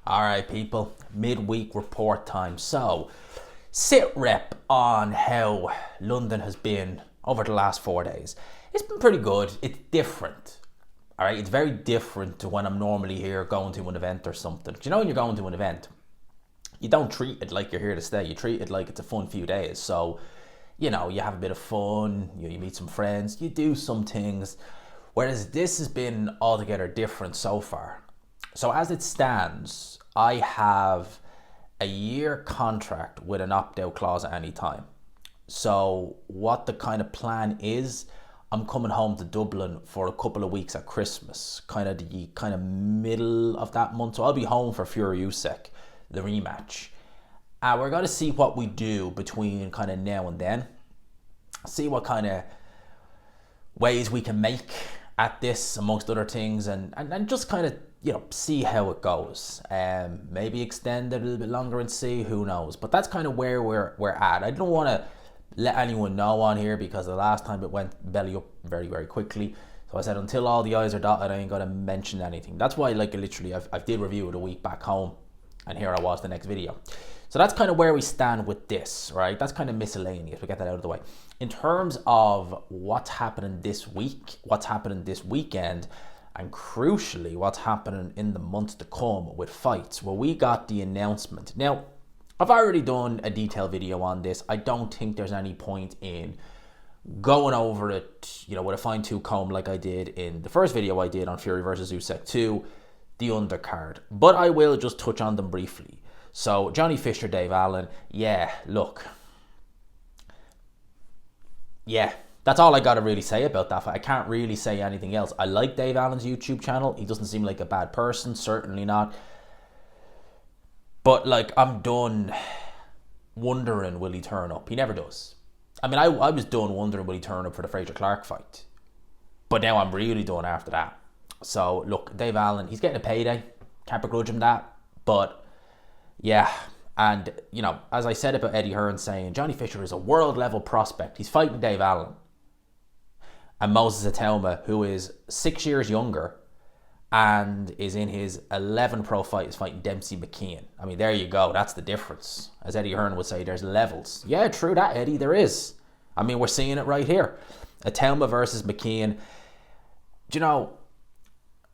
All right, people, midweek report time. So, sit rep on how London has been over the last 4 days. It's been pretty good. It's different. All right, it's very different to when I'm normally here going to an event or something. Do you know when you're going to an event, you don't treat it like you're here to stay. You treat it like it's a fun few days. So, you have a bit of fun, you meet some friends, you do some things. Whereas this has been altogether different so far. So as it stands, I have a year contract with an opt-out clause at any time. So what the kind of plan is, I'm coming home to Dublin for a couple of weeks at Christmas, kind of the middle of that month. So I'll be home for Fury Usyk, the rematch. We're going to see what we do between kind of now and then. See what kind of ways we can make at this, amongst other things, and just kind of, see how it goes. Maybe extend it a little bit longer and see, who knows. But that's kind of where we're at. I don't want to let anyone know on here because the last time it went belly up very, very quickly. So I said, until all the I's are dotted, I ain't going to mention anything. That's why, literally, I did review it a week back home, and here I was the next video. So that's kind of where we stand with this, right? That's kind of miscellaneous. We get that out of the way. In terms of what's happening this week, what's happening this weekend, and crucially, what's happening in the months to come with fights, well, we got the announcement. Now, I've already done a detailed video on this. I don't think there's any point in going over it, with a fine-tooth comb like I did in the first video I did on Fury versus Usyk 2, the undercard. But I will just touch on them briefly. So, Johnny Fisher, Dave Allen, that's all I got to really say about that. I can't really say anything else. I like Dave Allen's YouTube channel. He doesn't seem like a bad person, certainly not. But, I'm done wondering, will he turn up? He never does. I mean, I was done wondering, will he turn up for the Fraser-Clark fight? But now I'm really done after that. So, look, Dave Allen, he's getting a payday. Can't begrudge him that. But, yeah, and, as I said about Eddie Hearn saying, Johnny Fisher is a world-level prospect. He's fighting Dave Allen. And Moses Atelma, who is 6 years younger and is in his 11th pro fight, is fighting Dempsey McKeon. I mean, there you go. That's the difference. As Eddie Hearn would say, there's levels. Yeah, true that, Eddie. There is. I mean, we're seeing it right here. Atelma versus McKeon.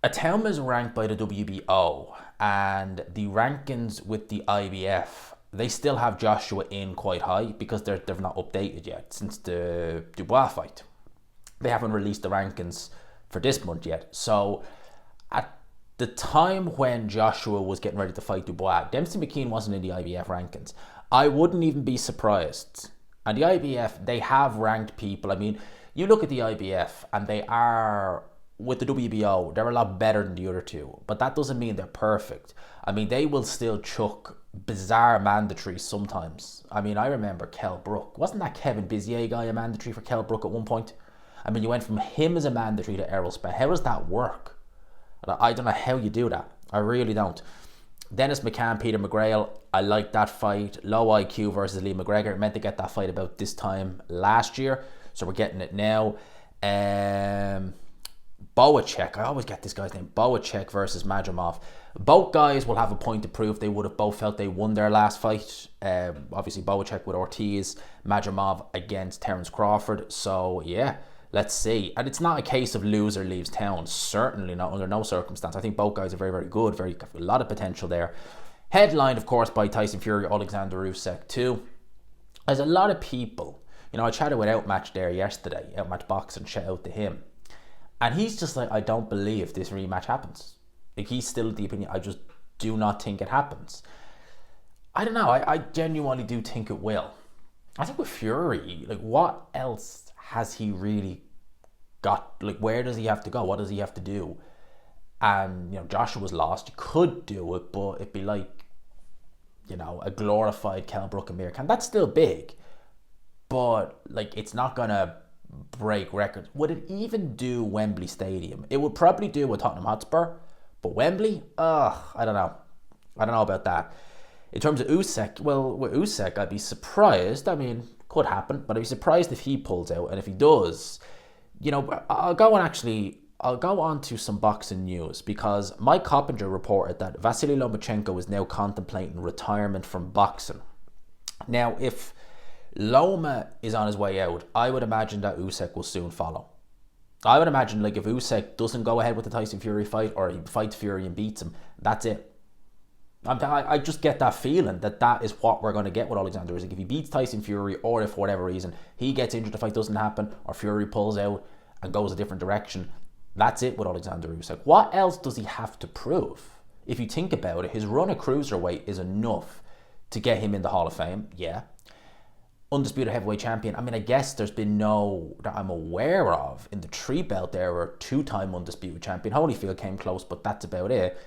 Atelma's ranked by the WBO, and the rankings with the IBF, they still have Joshua in quite high because they've not updated yet since the Dubois fight. They haven't released the rankings for this month yet. So at the time when Joshua was getting ready to fight Dubois, Dempsey McKeon wasn't in the IBF rankings. I wouldn't even be surprised. And the IBF, they have ranked people. I mean, you look at the IBF and they are, with the WBO, they're a lot better than the other two. But that doesn't mean they're perfect. I mean, they will still chuck bizarre mandatories sometimes. I mean, I remember Kell Brook. Wasn't that Kevin Bizier guy a mandatory for Kell Brook at one point? I mean, you went from him as a mandatory to Errol Spence. How does that work? I don't know how you do that. I really don't. Dennis McCann, Peter McGrail. I like that fight. Low IQ versus Lee McGregor. Meant to get that fight about this time last year. So we're getting it now. Boacek. I always get this guy's name. Boacek versus Majamov. Both guys will have a point to prove. They would have both felt they won their last fight. Obviously, Boacek with Ortiz. Majamov against Terence Crawford. So, yeah. Let's see. And it's not a case of loser leaves town. Certainly not, under no circumstance. I think both guys are very, very good. A lot of potential there. Headlined, of course, by Tyson Fury, Alexander Usyk too. There's a lot of people. I chatted with Outmatch there yesterday. Outmatch Boxing, shout out to him. And he's just like, I don't believe this rematch happens. He's still of the opinion, I just do not think it happens. I don't know. I genuinely do think it will. I think with Fury, what else has he really got? Where does he have to go? What does he have to do? And, Joshua's lost. He could do it, but it'd be like, a glorified Kell Brook and Mir Khan. That's still big. But, it's not going to break records. Would it even do Wembley Stadium? It would probably do with Tottenham Hotspur. But Wembley? I don't know. I don't know about that. In terms of Usyk, well, with Usyk, I'd be surprised. I mean, could happen, but I'd be surprised if he pulls out. And if he does, I'll go and actually I'll go on to some boxing news because Mike Coppinger reported that Vasily Lomachenko is now contemplating retirement from boxing. Now, if Loma is on his way out, I would imagine that Usyk will soon follow. I would imagine, like, if Usyk doesn't go ahead with the Tyson Fury fight, or he fights Fury and beats him, that's it. I just get that feeling that is what we're going to get with Alexander Usyk. If he beats Tyson Fury, or if for whatever reason he gets injured, the fight doesn't happen, or Fury pulls out and goes a different direction, that's it with Alexander Usyk. What else does he have to prove? If you think about it, his run at cruiserweight is enough to get him in the Hall of Fame, yeah. Undisputed heavyweight champion. I mean, I guess there's been no, that I'm aware of, in the three belt there were two-time undisputed champion. Holyfield came close, but that's about it.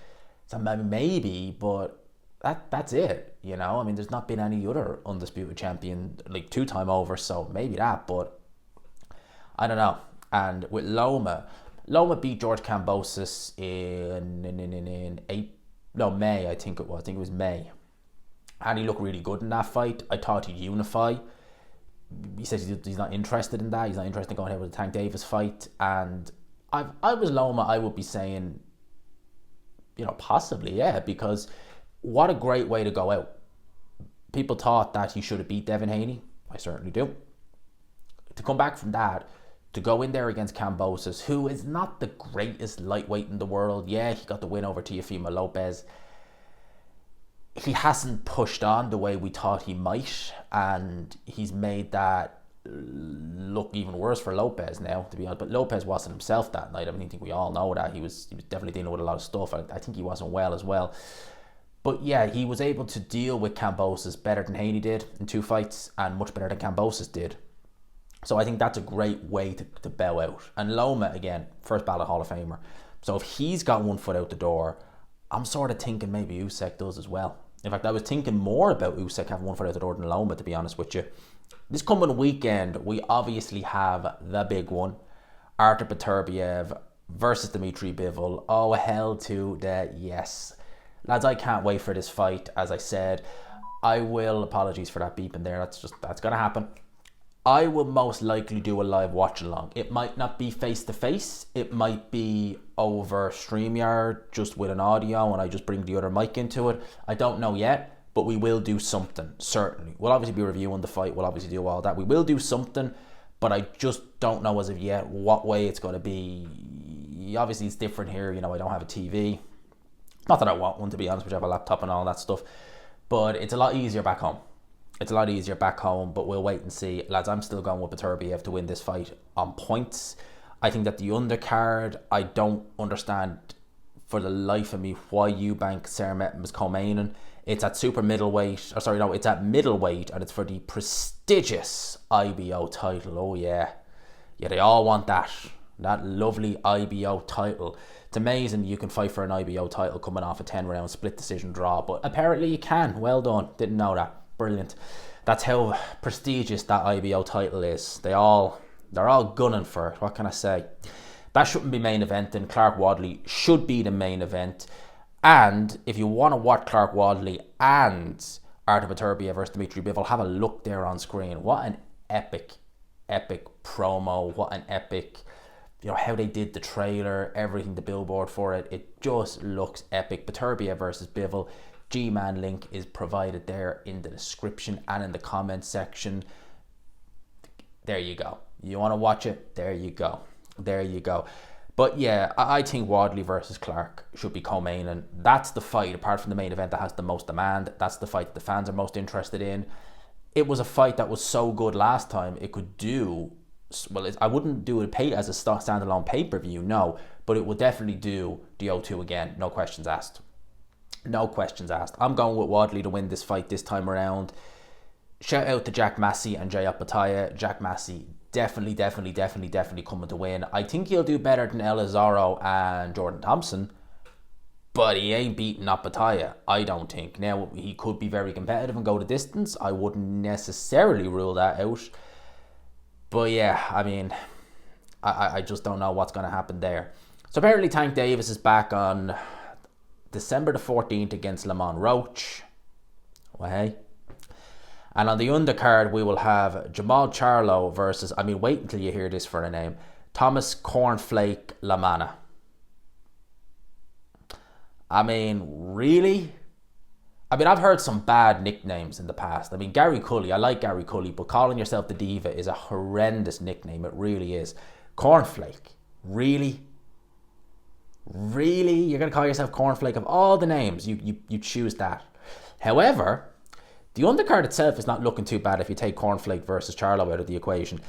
So maybe, but that's it, you know? I mean, there's not been any other undisputed champion, like two-time over, so maybe that, but I don't know. And with Loma beat George Kambosos in May, I think it was. I think it was May. And he looked really good in that fight. I thought he'd unify. He says he's not interested in that. He's not interested in going ahead with the Tank Davis fight. And I was Loma, I would be saying, you know, possibly, yeah, because what a great way to go out. People thought that he should have beat Devin Haney. I certainly do. To come back from that, to go in there against Kambosos, who is not the greatest lightweight in the world. Yeah, he got the win over Teofimo Lopez. He hasn't pushed on the way we thought he might, and he's made that look even worse for Lopez now, to be honest. But Lopez wasn't himself that night. I mean, I think we all know that. He was definitely dealing with a lot of stuff. I think he wasn't well as well. But yeah, he was able to deal with Kambosos better than Haney did in two fights, and much better than Kambosos did. So I think that's a great way to bow out. And Loma, again, first ballot Hall of Famer. So if he's got one foot out the door, I'm sort of thinking maybe Usyk does as well. In fact, I was thinking more about Usyk having one foot out the door than Loma, to be honest with you. This coming weekend, we obviously have the big one. Artur Beterbiev versus Dmitry Bivol. Oh, hell to the yes. Lads, I can't wait for this fight. As I said, apologies for that beeping there. That's going to happen. I will most likely do a live watch along. It might not be face to face. It might be over StreamYard, just with an audio, and I just bring the other mic into it. I don't know yet, but we will do something, certainly. We'll obviously be reviewing the fight. We'll obviously do all that. We will do something, but I just don't know as of yet what way it's going to be. Obviously, it's different here. You know, I don't have a TV. Not that I want one, to be honest, but I have a laptop and all that stuff. But it's a lot easier back home. But we'll wait and see. Lads, I'm still going with Beterbiev to win this fight on points. I think that the undercard, I don't understand for the life of me why Eubank Sermet was co-maining. It's at super middleweight. It's at middleweight, and it's for the prestigious IBO title. Oh yeah. Yeah, they all want that lovely IBO title. It's amazing you can fight for an IBO title coming off a 10-round split decision draw, but apparently you can. Well done. Didn't know that. Brilliant. That's how prestigious that IBO title is. They're all gunning for it. What can I say? That shouldn't be main eventing. Clark Wadley should be the main event. And if you want to watch Clark Wadley and Artur Beterbiev versus Dmitry Bivol, have a look there on screen. What an epic promo. What an epic, how they did the trailer, everything, the billboard for it. It just looks epic. Beterbiev versus Bivol. G-Man link is provided there in the description and in the comment section. There you go. You want to watch it? There you go. But yeah, I think Wadley versus Clark should be co-main, and that's the fight, apart from the main event, that has the most demand. That's the fight that the fans are most interested in. It was a fight that was so good last time, it could do... Well, I wouldn't do it as a standalone pay-per-view, no, but it would definitely do the O2 again, no questions asked. No questions asked. I'm going with Wadley to win this fight this time around. Shout out to Jack Massey and Jay Apataya. Jack Massey definitely coming to win. I think he'll do better than El Lazaro and Jordan Thompson, but he ain't beating Apataya, I don't think. Now, he could be very competitive and go the distance. I wouldn't necessarily rule that out. But yeah, I mean, I just don't know what's going to happen there. So apparently Tank Davis is back on December the 14th against Lamont Roach. Well, hey. And on the undercard, we will have Jamal Charlo versus, wait until you hear this for a name, Thomas Cornflake Lamana. I mean, really? I mean, I've heard some bad nicknames in the past. I mean, Gary Cully, I like Gary Cully, but calling yourself the Diva is a horrendous nickname. It really is. Cornflake. Really? Really? You're going to call yourself Cornflake? Of all the names, you choose that. However, the undercard itself is not looking too bad if you take Cornflake versus Charlo out of the equation.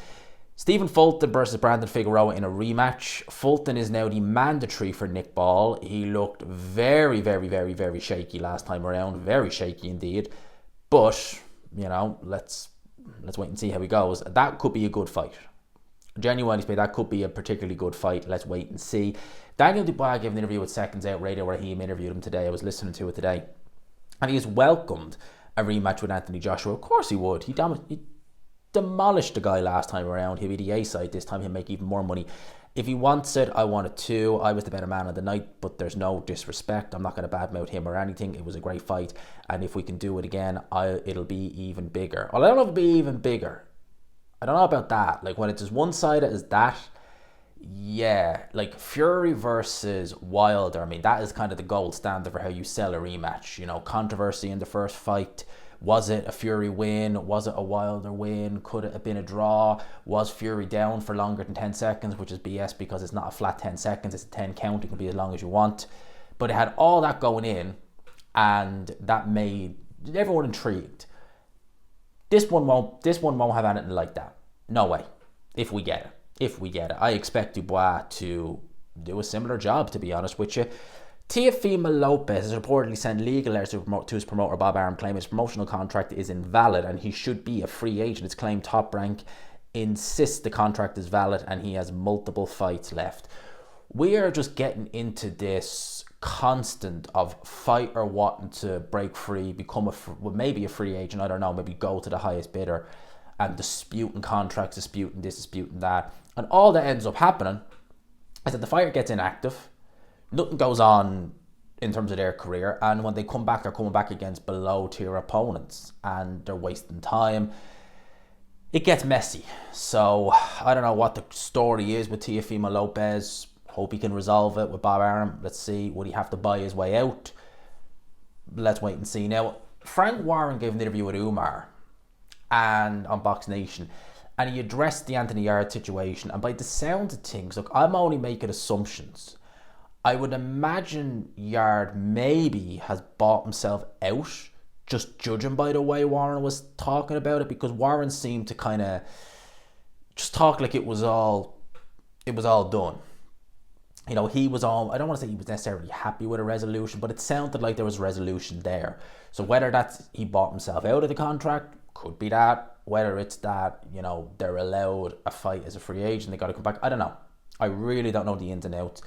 Stephen Fulton versus Brandon Figueroa in a rematch. Fulton is now the mandatory for Nick Ball. He looked very, very, very, very shaky last time around. Very shaky indeed. But, you know, let's wait and see how he goes. That could be a good fight. Genuinely speaking, that could be a particularly good fight. Let's wait and see. Daniel Dubois gave an interview with Seconds Out Radio where he interviewed him today. I was listening to it today. And he has welcomed a rematch with Anthony Joshua. Of course he would. He demolished the guy last time around. He'll be the A side this time. He'll make even more money. If he wants it, I want it too. I was the better man of the night, but there's no disrespect. I'm not going to badmouth him or anything. It was a great fight, and if we can do it again, it'll be even bigger. Well, I don't know if it'll be even bigger. I don't know about that. Like when it's as one-sided as that, yeah. Like Fury versus Wilder. I mean, that is kind of the gold standard for how you sell a rematch. You know, controversy in the first fight. Was it a Fury win? Was it a Wilder win? Could it have been a draw? Was Fury down for longer than 10 seconds, which is BS because it's not a flat 10 seconds. It's a 10 count. It can be as long as you want. But it had all that going in, and that made everyone intrigued. This one won't have anything like that. No way. If we get it. I expect Dubois to do a similar job, to be honest with you. Teofimo Lopez has reportedly sent legal letters to his promoter Bob Arum claiming his promotional contract is invalid and he should be a free agent. It's claimed Top Rank insists the contract is valid and he has multiple fights left. We are just getting into this constant of fighter wanting to break free, become maybe a free agent, I don't know, maybe go to the highest bidder and disputing contracts, disputing this, disputing that. And all that ends up happening is that the fighter gets inactive. Nothing goes on in terms of their career, and when they come back, they're coming back against below tier opponents and they're wasting time. It gets messy. So I don't know what the story is with Teofimo Lopez. Hope he can resolve it with Bob Arum. Let's see, would he have to buy his way out? Let's wait and see. Now, Frank Warren gave an interview with Umar and on Box Nation, and he addressed the Anthony Yarde situation, and by the sound of things, look, I'm only making assumptions. I would imagine Yarde maybe has bought himself out, just judging by the way Warren was talking about it, because Warren seemed to kind of just talk like it was all done. You know, he was all, I don't want to say he was necessarily happy with a resolution, but it sounded like there was a resolution there. So whether that's he bought himself out of the contract, could be that. Whether it's that, you know, they're allowed a fight as a free agent, they got to come back. I don't know. I really don't know the ins and outs.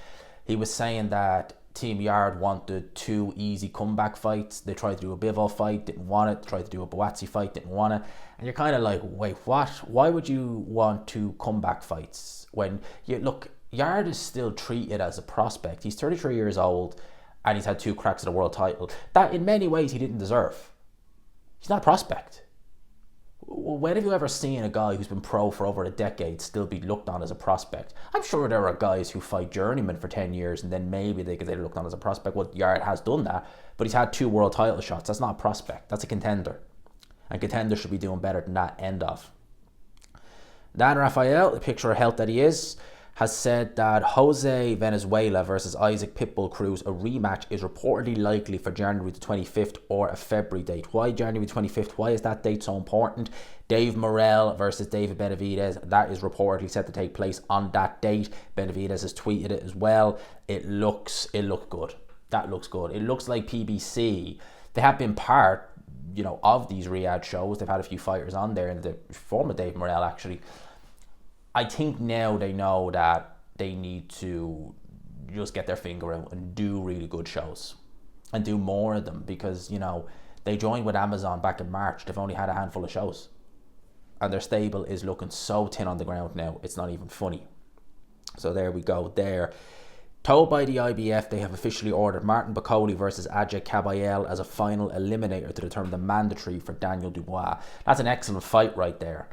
He was saying that Team Yarde wanted 2 easy comeback fights. They tried to do a Bivol fight, didn't want it. Tried to do a Boazzi fight, didn't want it. And you're kind of like, wait, what? Why would you want 2 comeback fights when you look? Yarde is still treated as a prospect. He's 33 years old, and he's had 2 cracks at a world title that, in many ways, he didn't deserve. He's not a prospect. When have you ever seen a guy who's been pro for over a decade still be looked on as a prospect? I'm sure there are guys who fight journeyman for 10 years and then maybe they get looked on as a prospect. Well, Yarde has done that, but he's had 2 world title shots. That's not a prospect. That's a contender. And contenders should be doing better than that. End of. Dan Rafael, the picture of health that he is, has said that Jose Venezuela versus Isaac Pitbull Cruz, a rematch, is reportedly likely for January the 25th or a February date. Why January 25th? Why is that date so important? Dave Morrell versus David Benavidez, that is reportedly set to take place on that date. Benavidez has tweeted it as well. It looks good. That looks good. It looks like PBC, they have been part, you know, of these Riyadh shows. They've had a few fighters on there in the form of Dave Morrell, actually. I think now they know that they need to just get their finger out and do really good shows and do more of them, because, you know, they joined with Amazon back in March. They've only had a handful of shows and their stable is looking so thin on the ground now, it's not even funny. So there we go there. Told by the IBF, they have officially ordered Martin Baokle versus Ajay Kabayel as a final eliminator to determine the mandatory for Daniel Dubois. That's an excellent fight right there.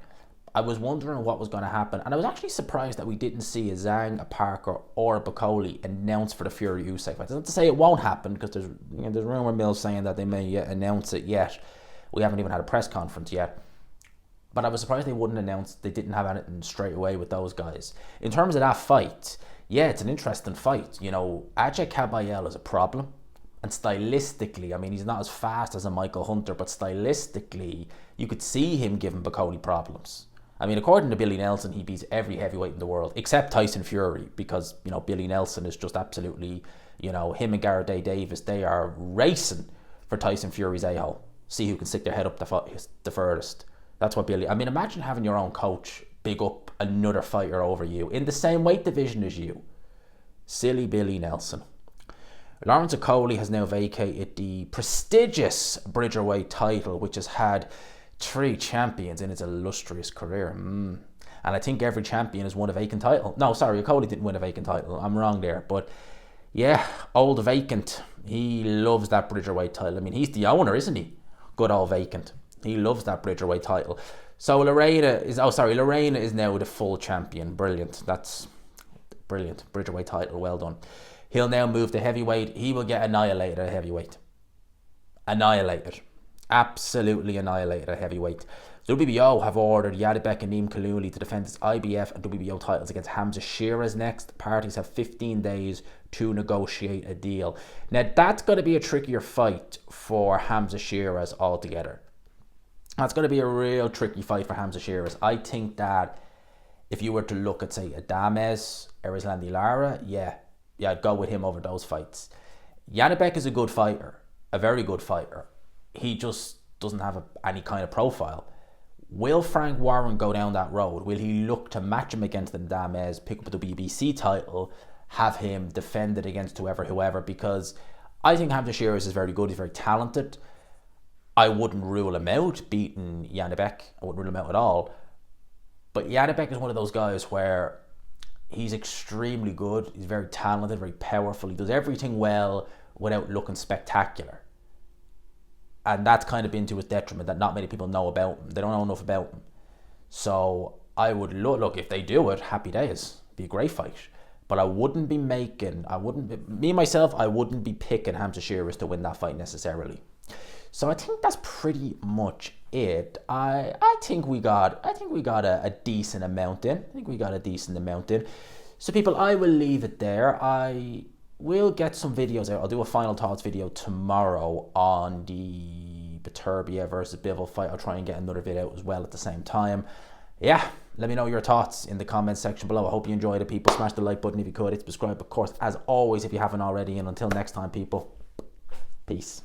I was wondering what was going to happen, and I was actually surprised that we didn't see a Zhang, a Parker, or a Baokle announced for the Fury Usyk fight. That's not to say it won't happen, because there's rumor mills saying that they may announce it yet. We haven't even had a press conference yet. But I was surprised they wouldn't announce they didn't have anything straight away with those guys. In terms of that fight, yeah, it's an interesting fight. Ajay Kabayel is a problem. And stylistically, I mean, he's not as fast as a Michael Hunter, but stylistically, you could see him giving Baokle problems. I mean, according to Billy Nelson, he beats every heavyweight in the world, except Tyson Fury, because, Billy Nelson is just absolutely, him and Gareth Davis, they are racing for Tyson Fury's a-hole. See who can stick their head up the furthest. That's what Billy... I mean, imagine having your own coach big up another fighter over you in the same weight division as you. Silly Billy Nelson. Lawrence Okolie has now vacated the prestigious Bridgerweight title, which has had 3 champions in its illustrious career. And I think every champion has won a vacant title. No, sorry, Okolie didn't win a vacant title. I'm wrong there. But yeah, old vacant. He loves that Bridgerweight title. I mean, he's the owner, isn't he? Good old vacant. He loves that Bridgerweight title. So Lorena is now the full champion. Brilliant. That's brilliant. Bridgerweight title, well done. He'll now move to heavyweight. He will get annihilated at heavyweight. Annihilated. Absolutely annihilated at heavyweight. WBO have ordered Yadibek and Neem Kaluli to defend his IBF and WBO titles against Hamza Sheeraz next. Parties have 15 days to negotiate a deal. Now, that's going to be a trickier fight for Hamza Sheeraz altogether. That's going to be a real tricky fight for Hamza Sheeraz. I think that if you were to look at, say, Adames, Erislandy Lara, yeah, I'd go with him over those fights. Janibek is a good fighter, a very good fighter. He just doesn't have any kind of profile. Will Frank Warren go down that road? Will he look to match him against Adames, pick up the BBC title, have him defend it against whoever? Because I think Hamza Sheeraz is very good. He's very talented. I wouldn't rule him out beating Janibek. I wouldn't rule him out at all. But Janibek is one of those guys where he's extremely good. He's very talented, very powerful. He does everything well without looking spectacular. And that's kind of been to his detriment, that not many people know about him. They don't know enough about him. So I would look, if they do it, happy days. It'd be a great fight. But I wouldn't be picking Hamza Sheeraz to win that fight necessarily. So I think that's pretty much it. I think we got a decent amount in. So people, I will leave it there. I will get some videos out. I'll do a final thoughts video tomorrow on the Beterbiev versus Bivol fight. I'll try and get another video out as well at the same time. Yeah, let me know your thoughts in the comments section below. I hope you enjoyed it, people. Smash the like button if you could. Hit subscribe, of course, as always, if you haven't already. And until next time, people, peace.